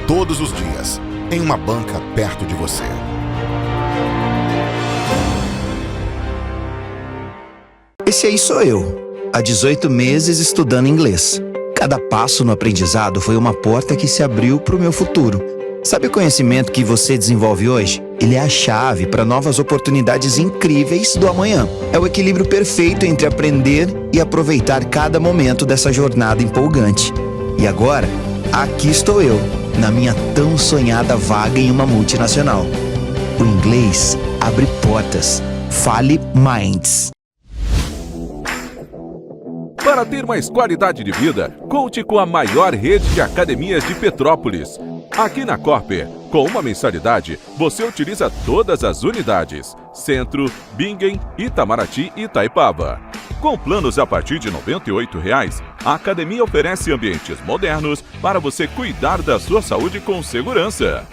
Todos os dias, em uma banca perto de você. Esse aí sou eu, há 18 meses estudando inglês. Cada passo no aprendizado foi uma porta que se abriu para o meu futuro. Sabe o conhecimento que você desenvolve hoje? Ele é a chave para novas oportunidades incríveis do amanhã. É o equilíbrio perfeito entre aprender e aproveitar cada momento dessa jornada empolgante. E agora, aqui estou eu, na minha tão sonhada vaga em uma multinacional. O inglês abre portas. Fale Minds. Para ter mais qualidade de vida, conte com a maior rede de academias de Petrópolis. Aqui na Corper, com uma mensalidade, você utiliza todas as unidades: Centro, Bingen, Itamaraty e Itaipava. Com planos a partir de R$ 98,00, a academia oferece ambientes modernos para você cuidar da sua saúde com segurança.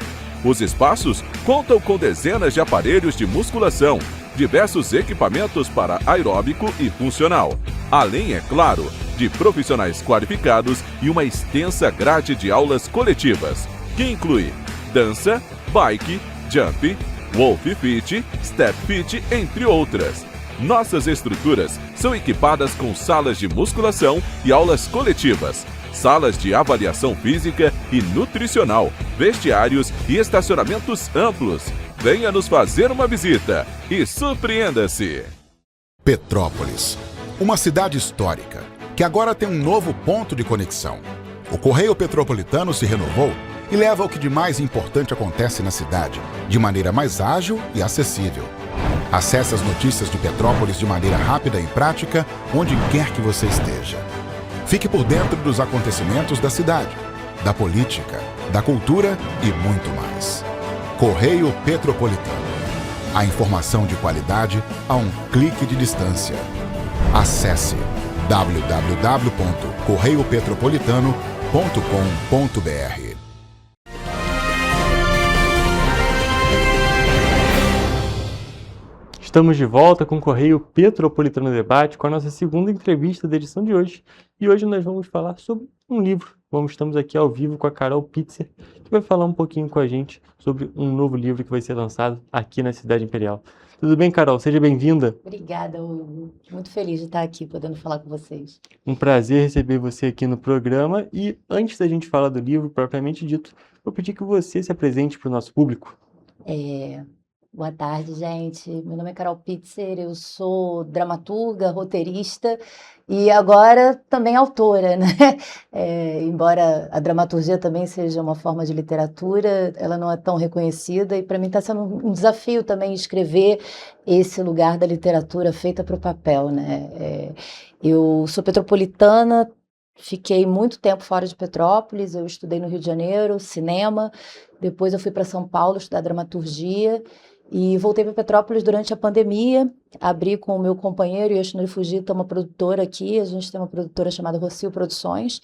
Os espaços contam com dezenas de aparelhos de musculação, diversos equipamentos para aeróbico e funcional, além, é claro, de profissionais qualificados e uma extensa grade de aulas coletivas, que inclui dança, bike, jump, wolf fit, step fit, entre outras. Nossas estruturas são equipadas com salas de musculação e aulas coletivas, salas de avaliação física e nutricional, vestiários e estacionamentos amplos. Venha nos fazer uma visita e surpreenda-se! Petrópolis, uma cidade histórica, que agora tem um novo ponto de conexão. O Correio Petropolitano se renovou e leva o que de mais importante acontece na cidade, de maneira mais ágil e acessível. Acesse as notícias de Petrópolis de maneira rápida e prática, onde quer que você esteja. Fique por dentro dos acontecimentos da cidade, da política, da cultura e muito mais. Correio Petropolitano. A informação de qualidade a um clique de distância. Acesse www.correiopetropolitano.com.br. Estamos de volta com o Correio Petropolitano Debate, com a nossa segunda entrevista da edição de hoje. E hoje nós vamos falar sobre um livro. Estamos aqui ao vivo com a Carol Pitzer, que vai falar um pouquinho com a gente sobre um novo livro que vai ser lançado aqui na Cidade Imperial. Tudo bem, Carol? Seja bem-vinda. Obrigada, Hugo. Muito feliz de estar aqui, podendo falar com vocês. Um prazer receber você aqui no programa. E antes da gente falar do livro propriamente dito, vou pedir que você se apresente para o nosso público. Boa tarde, gente. Meu nome é Carol Pitzer, eu sou dramaturga, roteirista e agora também autora, né? Embora a dramaturgia também seja uma forma de literatura, ela não é tão reconhecida e para mim está sendo um desafio também escrever esse lugar da literatura feita para o papel, né? Eu sou petropolitana, fiquei muito tempo fora de Petrópolis, eu estudei no Rio de Janeiro, cinema, depois eu fui para São Paulo estudar dramaturgia. E voltei para Petrópolis durante a pandemia, abri com o meu companheiro Yoshinori Fujita uma produtora aqui, a gente tem uma produtora chamada Rocio Produções,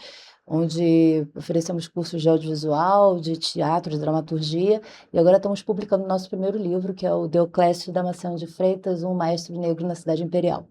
onde oferecemos cursos de audiovisual, de teatro, de dramaturgia, e agora estamos publicando o nosso primeiro livro, que é o Deoclésio Damasceno de Freitas, um maestro negro na Cidade Imperial.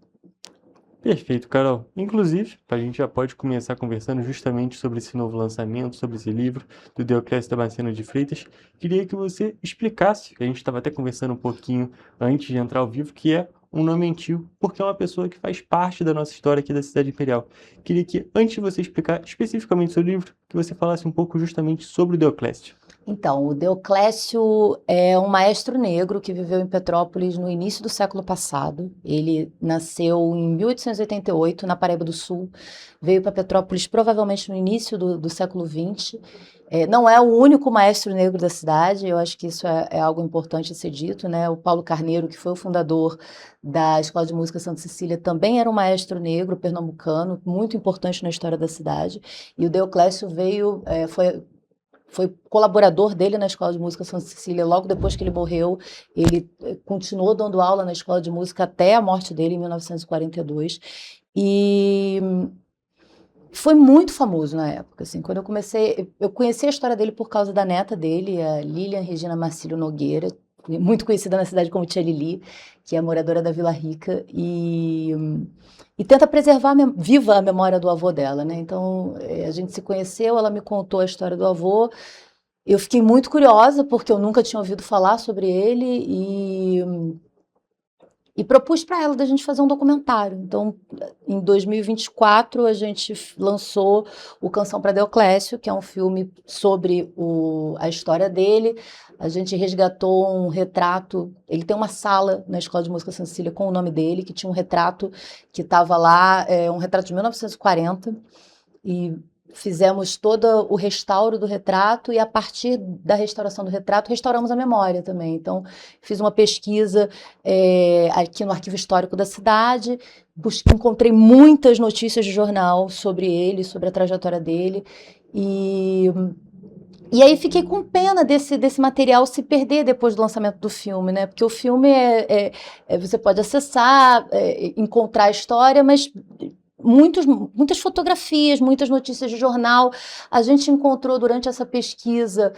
Perfeito, Carol. Inclusive, a gente já pode começar conversando justamente sobre esse novo lançamento, sobre esse livro do Deoclésio Damasceno de Freitas. Queria que você explicasse, a gente estava até conversando um pouquinho antes de entrar ao vivo, que é um nome antigo, porque é uma pessoa que faz parte da nossa história aqui da Cidade Imperial. Queria que, antes de você explicar especificamente sobre o livro, que você falasse um pouco justamente sobre o Deoclésio. Então, o Deoclésio é um maestro negro que viveu em Petrópolis no início do século passado. Ele nasceu em 1888, na Paraíba do Sul. Veio para Petrópolis provavelmente no início do século XX. Não é o único maestro negro da cidade, eu acho que isso é algo importante a ser dito, né? O Paulo Carneiro, que foi o fundador da Escola de Música Santa Cecília, também era um maestro negro pernambucano, muito importante na história da cidade. E o Deoclésio veio, foi colaborador dele na Escola de Música Santa Cecília. Logo depois que ele morreu, ele continuou dando aula na Escola de Música até a morte dele, em 1942. E foi muito famoso na época, assim, quando eu conheci a história dele por causa da neta dele, a Lilian Regina Marcílio Nogueira, muito conhecida na cidade como Tia Lili, que é moradora da Vila Rica, e tenta preservar viva a memória do avô dela, né? Então, a gente se conheceu, ela me contou a história do avô, eu fiquei muito curiosa, porque eu nunca tinha ouvido falar sobre ele, e propus para ela da gente fazer um documentário. Então, em 2024, a gente lançou o Canção para Deoclésio, que é um filme sobre a história dele. A gente resgatou um retrato. Ele tem uma sala na Escola de Música Santa Cecília com o nome dele, que tinha um retrato que estava lá, um retrato de 1940, e fizemos todo o restauro do retrato, e a partir da restauração do retrato, restauramos a memória também. Então, fiz uma pesquisa aqui no Arquivo Histórico da cidade, encontrei muitas notícias de jornal sobre ele, sobre a trajetória dele, e aí fiquei com pena desse material se perder depois do lançamento do filme, né? Porque o filme você pode acessar, encontrar a história, mas muitas fotografias, muitas notícias de jornal. A gente encontrou durante essa pesquisa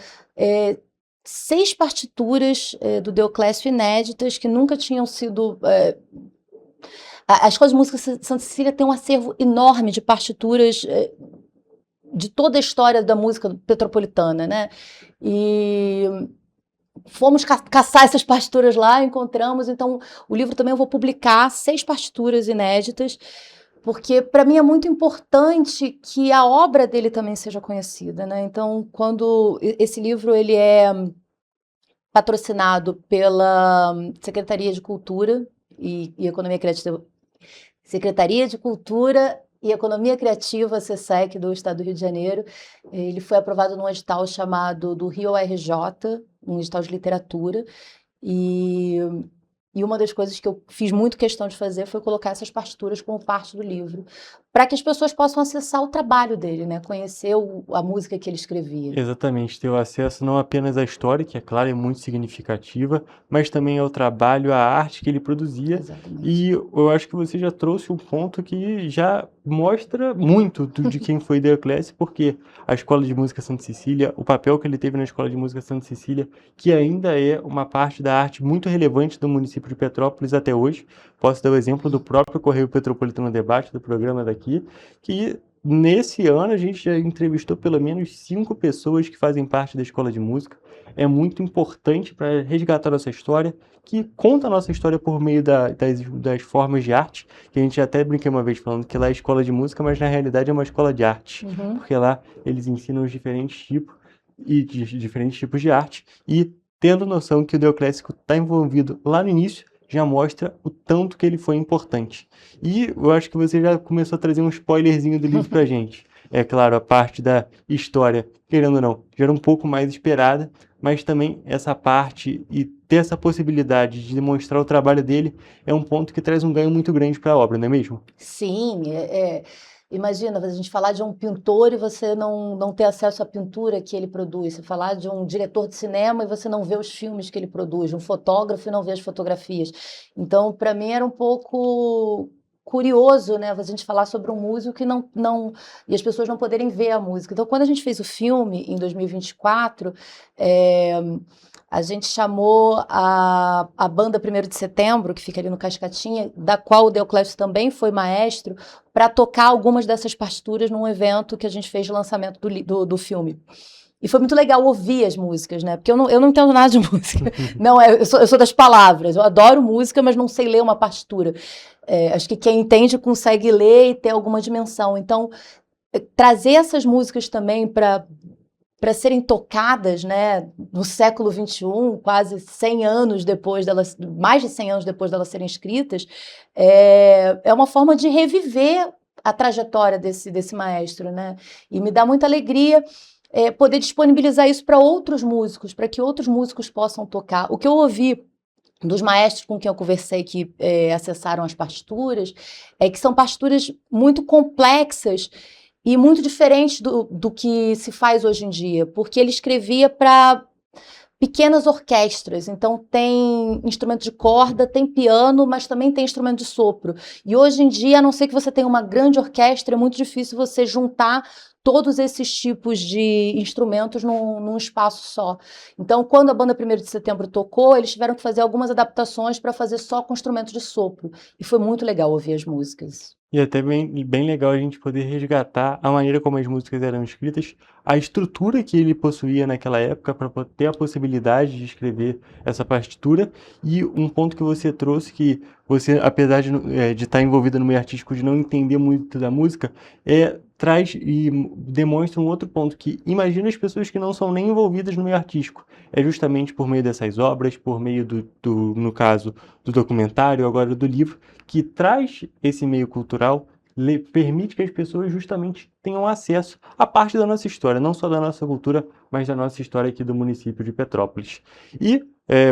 6 partituras do Deoclésio inéditas que nunca tinham sido... A Escola de Música Santa Cecília tem um acervo enorme de partituras de toda a história da música petropolitana, né? E fomos caçar essas partituras lá, encontramos. Então, o livro também eu vou publicar 6 partituras inéditas, porque para mim é muito importante que a obra dele também seja conhecida, né? Então, quando esse livro ele é patrocinado pela Secretaria de Cultura e Economia Criativa, Secretaria de Cultura e Economia Criativa, SESEC, do Estado do Rio de Janeiro. Ele foi aprovado num edital chamado do Rio RJ, um edital de literatura, e uma das coisas que eu fiz muito questão de fazer foi colocar essas partituras como parte do livro, para que as pessoas possam acessar o trabalho dele, né? Conhecer a música que ele escrevia. Exatamente, ter o acesso não apenas à história, que é claro, é muito significativa, mas também ao trabalho, à arte que ele produzia. Exatamente. E eu acho que você já trouxe um ponto que já mostra muito de quem foi Deoclésio, porque a Escola de Música Santa Cecília, o papel que ele teve na Escola de Música Santa Cecília, que ainda é uma parte da arte muito relevante do município de Petrópolis até hoje. Posso dar o exemplo do próprio Correio Petropolitano Debate, do programa daqui, que nesse ano a gente já entrevistou pelo menos 5 pessoas que fazem parte da Escola de Música. É muito importante para resgatar nossa história, que conta a nossa história por meio das formas de arte, que a gente até brinquei uma vez falando que lá é escola de música, mas na realidade é uma escola de arte, porque lá eles ensinam os diferentes tipos de arte, e tendo noção que o Deoclésio está envolvido lá no início, já mostra o tanto que ele foi importante. E eu acho que você já começou a trazer um spoilerzinho do livro pra gente. É claro, a parte da história, querendo ou não, já era um pouco mais esperada, mas também essa parte e ter essa possibilidade de demonstrar o trabalho dele é um ponto que traz um ganho muito grande para a obra, não é mesmo? Sim, imagina a gente falar de um pintor e você não ter acesso à pintura que ele produz, você falar de um diretor de cinema e você não vê os filmes que ele produz, um fotógrafo e não vê as fotografias. Então, para mim era um pouco curioso, né, a gente falar sobre um músico que e as pessoas não poderem ver a música. Então, quando a gente fez o filme em 2024, a gente chamou a banda 1º de Setembro, que fica ali no Cascatinha, da qual o Deoclésio também foi maestro, para tocar algumas dessas partituras num evento que a gente fez de lançamento do filme. E foi muito legal ouvir as músicas, né? Porque eu não entendo nada de música. Não, eu sou das palavras. Eu adoro música, mas não sei ler uma partitura. Acho que quem entende consegue ler e ter alguma dimensão. Então, trazer essas músicas também para para serem tocadas, né, no século XXI, quase 100 anos depois delas, mais de 100 anos depois delas serem escritas, é uma forma de reviver a trajetória desse maestro, né? E me dá muita alegria poder disponibilizar isso para outros músicos, para que outros músicos possam tocar. O que eu ouvi dos maestros com quem eu conversei que acessaram as partituras, é que são partituras muito complexas e muito diferentes do que se faz hoje em dia, porque ele escrevia para pequenas orquestras, então tem instrumento de corda, tem piano, mas também tem instrumento de sopro. E hoje em dia, a não ser que você tenha uma grande orquestra, é muito difícil você juntar todos esses tipos de instrumentos num espaço só. Então, quando a banda 1º de Setembro tocou, eles tiveram que fazer algumas adaptações para fazer só com instrumentos de sopro. E foi muito legal ouvir as músicas. E até bem legal a gente poder resgatar a maneira como as músicas eram escritas, a estrutura que ele possuía naquela época para ter a possibilidade de escrever essa partitura, e um ponto que você trouxe, que você, apesar de estar envolvida no meio artístico, de não entender muito da música, traz e demonstra um outro ponto, que imagina as pessoas que não são nem envolvidas no meio artístico. É justamente por meio dessas obras, por meio no caso, do documentário, agora do livro, que traz esse meio cultural, permite que as pessoas justamente tenham acesso à parte da nossa história, não só da nossa cultura, mas da nossa história aqui do município de Petrópolis. E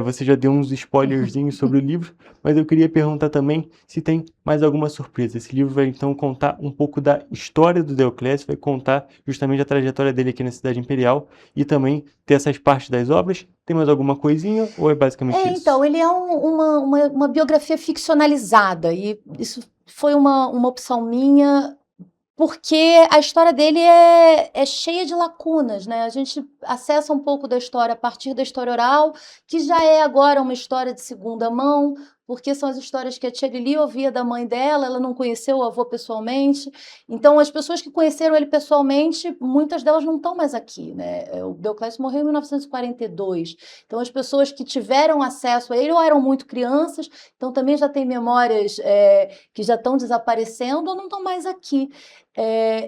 você já deu uns spoilerzinhos sobre o livro, mas eu queria perguntar também se tem mais alguma surpresa. Esse livro vai então contar um pouco da história do Deoclésio, vai contar justamente a trajetória dele aqui na Cidade Imperial e também ter essas partes das obras. Tem mais alguma coisinha ou é basicamente isso? Então, ele é uma biografia ficcionalizada, e isso foi uma opção minha, porque a história dele é cheia de lacunas, né? A gente acessa um pouco da história a partir da história oral, que já é agora uma história de segunda mão, porque são as histórias que a tia Lili ouvia da mãe dela, ela não conheceu o avô pessoalmente. Então, as pessoas que conheceram ele pessoalmente, muitas delas não estão mais aqui, né? O Deoclésio morreu em 1942. Então, as pessoas que tiveram acesso a ele ou eram muito crianças, então também já têm memórias que já estão desaparecendo ou não estão mais aqui.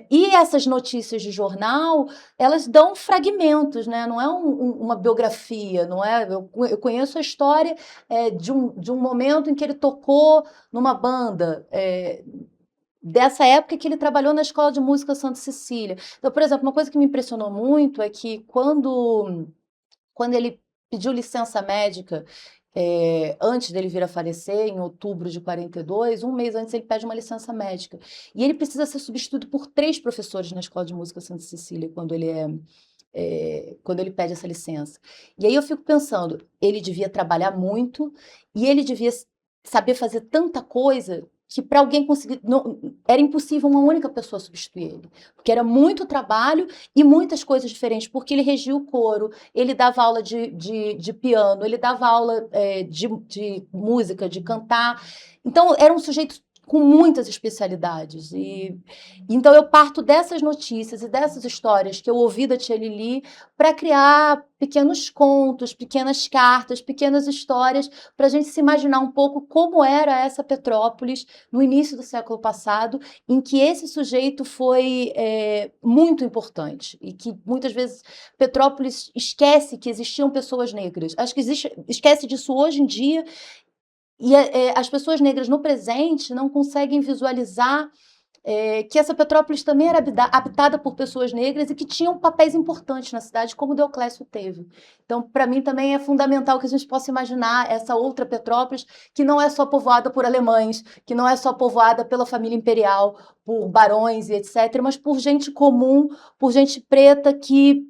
E essas notícias de jornal, elas dão fragmentos, né? Não é uma biografia, não é? Eu conheço a história de um momento em que ele tocou numa banda, dessa época que ele trabalhou na Escola de Música Santa Cecília. Então, por exemplo, uma coisa que me impressionou muito é que quando ele pediu licença médica, antes dele vir a falecer, em outubro de 42, um mês antes ele pede uma licença médica. E ele precisa ser substituído por 3 professores na Escola de Música Santa Cecília, quando ele pede essa licença. E aí eu fico pensando, ele devia trabalhar muito e ele devia saber fazer tanta coisa que para alguém conseguir, era impossível uma única pessoa substituir ele, porque era muito trabalho e muitas coisas diferentes, porque ele regia o coro, ele dava aula de piano, ele dava aula de música, de cantar. Então era um sujeito com muitas especialidades. Então eu parto dessas notícias e dessas histórias que eu ouvi da tia Lili para criar pequenos contos, pequenas cartas, pequenas histórias, para a gente se imaginar um pouco como era essa Petrópolis no início do século passado, em que esse sujeito foi muito importante e que muitas vezes Petrópolis esquece que existiam pessoas negras. Acho que esquece disso hoje em dia. E as pessoas negras no presente não conseguem visualizar que essa Petrópolis também era habitada por pessoas negras e que tinham papéis importantes na cidade, como o Deoclésio teve. Então, para mim, também é fundamental que a gente possa imaginar essa outra Petrópolis, que não é só povoada por alemães, que não é só povoada pela família imperial, por barões e etc., mas por gente comum, por gente preta que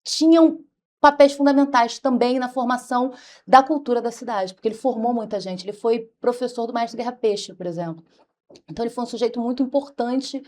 tinham papéis fundamentais também na formação da cultura da cidade, porque ele formou muita gente. Ele foi professor do Maestro Guerra Peixe, por exemplo. Então ele foi um sujeito muito importante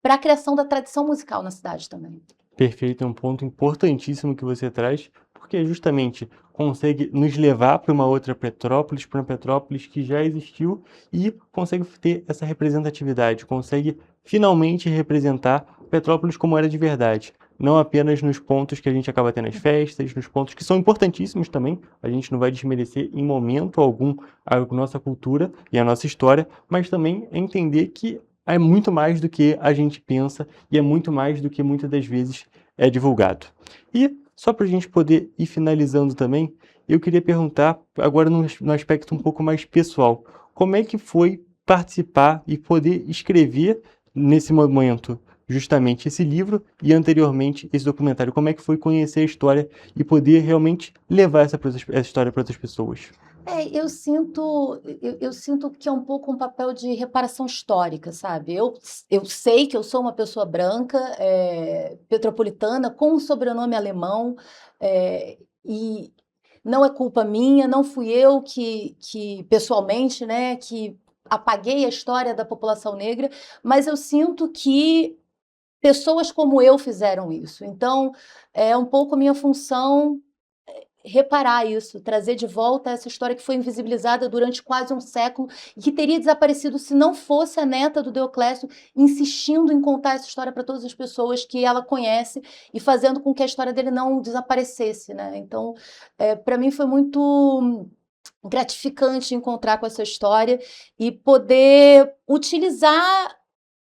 para a criação da tradição musical na cidade também. Perfeito, é um ponto importantíssimo que você traz, porque justamente consegue nos levar para uma outra Petrópolis, para uma Petrópolis que já existiu e consegue ter essa representatividade, consegue finalmente representar Petrópolis como era de verdade. Não apenas nos pontos que a gente acaba tendo as festas, nos pontos que são importantíssimos também, a gente não vai desmerecer em momento algum a nossa cultura e a nossa história, mas também entender que é muito mais do que a gente pensa e é muito mais do que muitas das vezes é divulgado. E, só para a gente poder ir finalizando também, eu queria perguntar, agora no aspecto um pouco mais pessoal, como é que foi participar e poder escrever nesse momento justamente esse livro e anteriormente esse documentário? Como é que foi conhecer a história e poder realmente levar essa história para outras pessoas? Eu sinto que é um pouco um papel de reparação histórica, sabe? Eu sei que eu sou uma pessoa branca, petropolitana, com um sobrenome alemão, e não é culpa minha, não fui eu que pessoalmente, né, que apaguei a história da população negra, mas eu sinto que pessoas como eu fizeram isso. Então, é um pouco a minha função reparar isso, trazer de volta essa história que foi invisibilizada durante quase um século e que teria desaparecido se não fosse a neta do Deoclésio insistindo em contar essa história para todas as pessoas que ela conhece e fazendo com que a história dele não desaparecesse, né? Então, para mim foi muito gratificante encontrar com essa história e poder utilizar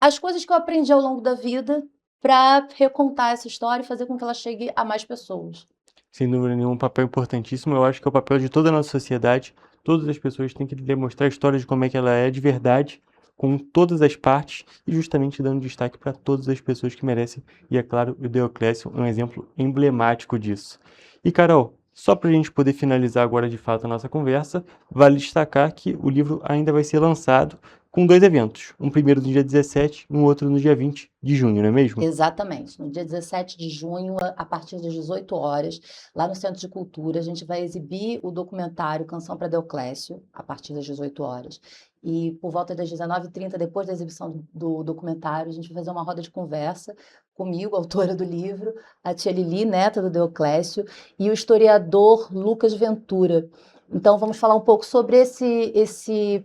as coisas que eu aprendi ao longo da vida para recontar essa história e fazer com que ela chegue a mais pessoas. Sem dúvida nenhuma, um papel importantíssimo. Eu acho que é o papel de toda a nossa sociedade. Todas as pessoas têm que demonstrar a história de como é que ela é de verdade, com todas as partes e justamente dando destaque para todas as pessoas que merecem. E é claro, o Deoclésio é um exemplo emblemático disso. E Carol, só para a gente poder finalizar agora de fato a nossa conversa, vale destacar que o livro ainda vai ser lançado com 2 eventos. Um primeiro no dia 17 e um outro no dia 20 de junho, não é mesmo? Exatamente. No dia 17 de junho, a partir das 18 horas, lá no Centro de Cultura, a gente vai exibir o documentário Canção para Deoclésio, a partir das 18 horas. E por volta das 19h30, depois da exibição do documentário, a gente vai fazer uma roda de conversa comigo, autora do livro, a tia Lili, neta do Deoclésio, e o historiador Lucas Ventura. Então, vamos falar um pouco sobre esse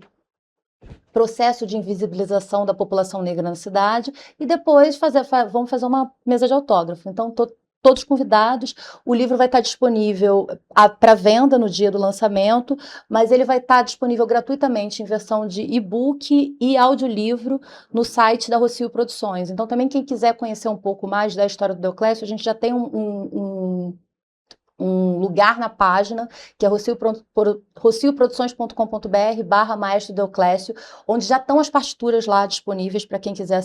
processo de invisibilização da população negra na cidade e depois vamos fazer uma mesa de autógrafo. Então, todos convidados. O livro vai estar disponível para venda no dia do lançamento, mas ele vai estar disponível gratuitamente em versão de e-book e audiolivro no site da Rocio Produções. Então, também quem quiser conhecer um pouco mais da história do Deoclésio, a gente já tem um lugar na página, que é rocioproduções.com.br/Maestro Deoclésio, onde já estão as partituras lá disponíveis para quem quiser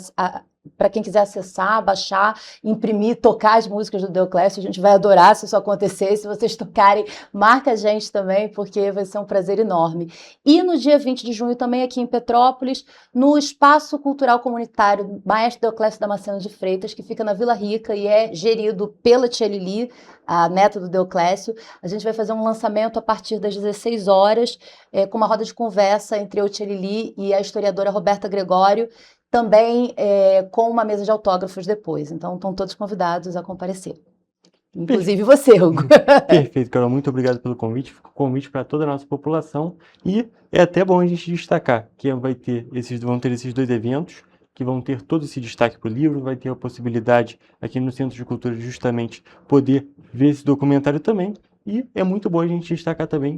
acessar, baixar, imprimir, tocar as músicas do Deoclésio. A gente vai adorar se isso acontecer. Se vocês tocarem, marca a gente também, porque vai ser um prazer enorme. E no dia 20 de junho, também aqui em Petrópolis, no Espaço Cultural Comunitário Maestro Deoclésio Damasceno de Freitas, que fica na Vila Rica e é gerido pela tia Lili, a neta do Deoclésio. A gente vai fazer um lançamento a partir das 16 horas, com uma roda de conversa entre eu, tia Lili, e a historiadora Roberta Gregório, também com uma mesa de autógrafos depois. Então, estão todos convidados a comparecer. Inclusive você, Hugo. Perfeito, Carol. Muito obrigado pelo convite. Fica o convite para toda a nossa população. E é até bom a gente destacar que vão ter esses 2 eventos, que vão ter todo esse destaque para o livro, vai ter a possibilidade aqui no Centro de Cultura justamente poder ver esse documentário também. E é muito bom a gente destacar também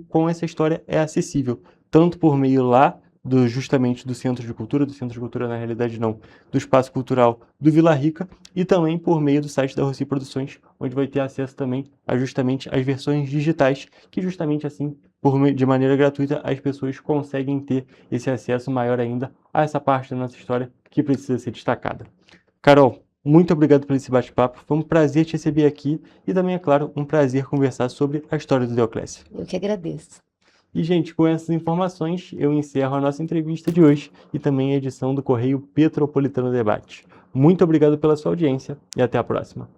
como essa história é acessível, tanto por meio lá justamente do Centro de Cultura na realidade não, do Espaço Cultural do Vila Rica, e também por meio do site da Rocio Produções, onde vai ter acesso também a justamente as versões digitais, que justamente assim, de maneira gratuita, as pessoas conseguem ter esse acesso maior ainda a essa parte da nossa história que precisa ser destacada. Carol, muito obrigado por esse bate-papo, foi um prazer te receber aqui e também, é claro, um prazer conversar sobre a história do Deoclésio. Eu que agradeço. E, gente, com essas informações, eu encerro a nossa entrevista de hoje e também a edição do Correio Petropolitano Debate. Muito obrigado pela sua audiência e até a próxima.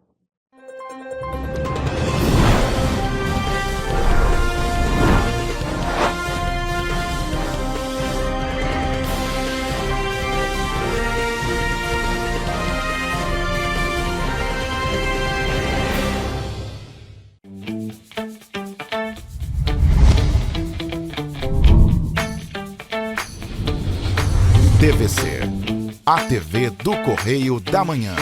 TVC, a TV do Correio da Manhã.